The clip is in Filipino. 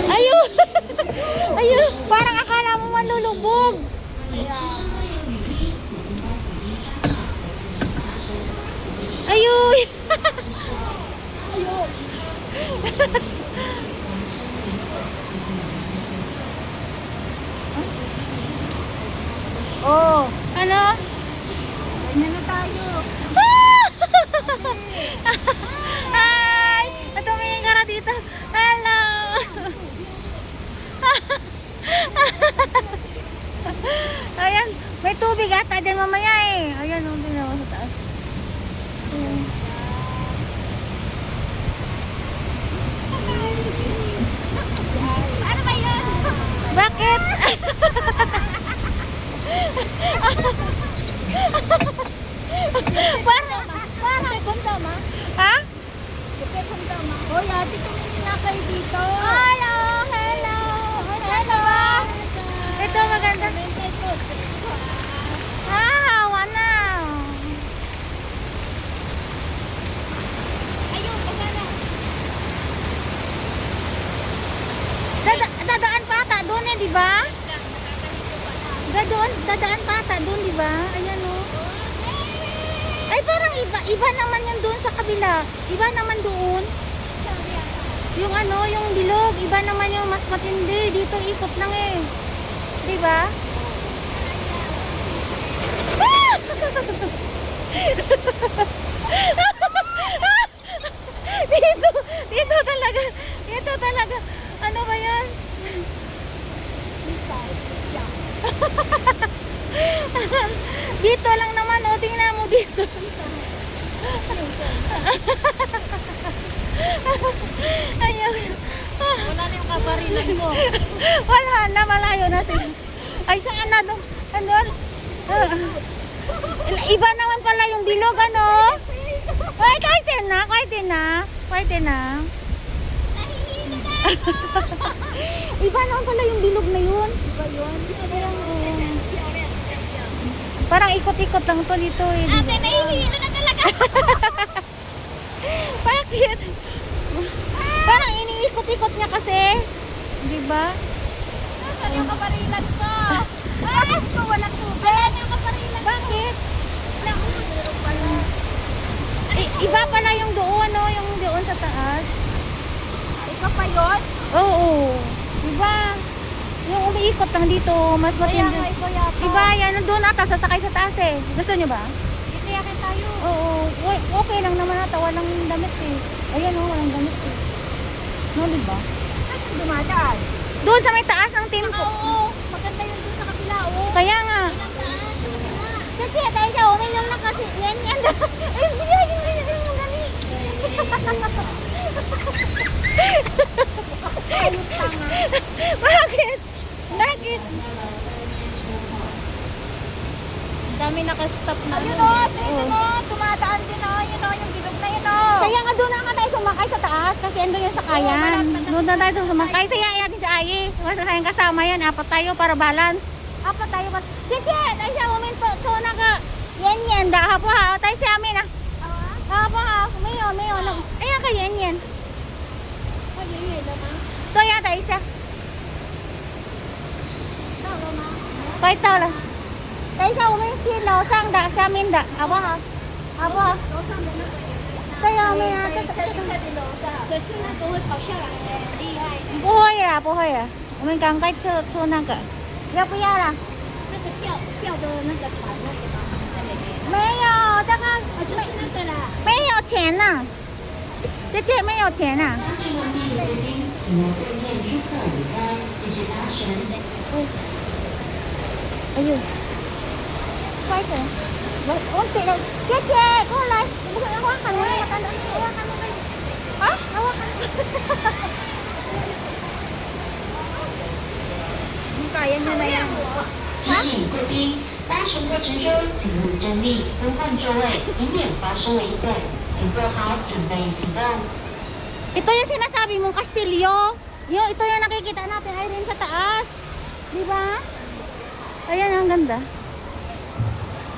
Ayun! Ayun! Parang akala mo malulubog. Ayun! Oh, ano? Ganyan na tayo. Hi! Tumingin ka na dito. Hello! Ayan, may tubig ata dyan mamaya eh. Ayan, tingnan mo sa taas. Ayan. Ano ba yun? Bakit? Parang punta ma. Ha? Punta ma. Hoy, ate, tumingin nga kayo dito. Hello! Hello! Hello! Ito maganda. Ah, wana. Ayun, pagana. Dadaan pa ata doon eh, di ba? Dadaan pa ata doon, di ba? Ayan oh. Ay, parang iba naman yan doon sa kabila. Iba naman doon. Yung ano, yung bilog, iba naman yung mas matindi. Dito ikot lang eh. Di ba? Ah! Dito talaga. Dito talaga. Ano ba yan? Dito lang naman, oh, tingnan mo dito. Ayun. Wala na yung kabarilan mo. Wala na, malayo na sila. Ay, saan na doon? Ano? Iba naman pala yung bilog, ano? Ay, kahit na, kahit na. Kahit na. Iba naman pala yung bilog na yun. Iba yun? Parang ikot-ikot lang to dito eh. Ate, nahihilo na talaga. Bakit? Parang iniikot-ikot niya kasi. Di ba? Nasaan yung kabarilan ko? Bakit ko walang tubig? Wala na yung kabarilan ko. Bakit? Wala ko, meron pala. Iba pala yung doon, no? Yung doon sa taas. Ikaw pa yun? Oo. Diba? Yung umiikot lang dito, mas Kaya matindi. nga, ikaw yata. Diba? Yan, doon ata, sasakay sa taas eh. Gusto nyo ba? Dito yakin tayo. Oo. Okay lang naman ata, walang damit eh. Ayan oh, walang damit eh. No, diba? Saan yung dumadaan? Doon sa may taas ng team ko. Oo, maganda yun doon sa kapila. Oo. Kaya nga. Ilang daan sa kapila. Kasi tayo siya, uminom na kasi. Yan. Ay, hindi yung gani. Ayun tanga. Bakit? Bakit? Ang dami nakastop na. Ayun o, tingnan mo. Tumadaan din o. Yun o, yung bilog na yun o. Kaya nga doon na nga tayo sumakay sa taas kasi andun yung sakayan. Doon na tayo sumakay. Sayain natin si Ayi. Masasayang kasama yan. Apat tayo para balance. Apat tayo para... Sige, tayo siya uminto. Tsona ka. Yan. Dahapo ha. Tayo siya amin ha. Dahapo ha. Mayo. Ayan ka yan. Ito yan tayo siya. Kahit tao lang. Tayo siya uminto. Laosang da. Siya amin da. Abo ha. Tayo amin ha. 可是那个会跑下来的，很厉害。不会啊，我们刚刚坐那个，要不要啦？那个吊的那个船那个吗？在里面。没有，这个就是那个啦。没有钱呐、姐姐没有钱呐、哎呦，快点，我给了，姐姐过来，不是花看我那个，花看那个，啊，花看。Kaya nyo na yan. 提醒贵宾，搭乘过程中请勿站立、更换座位，以免发生危险。请做好准备启动。 Ito yung sinasabi mong kastilyo. Ito yung nakikita natin ay rin sa taas. Di ba? Ayan, ang ganda.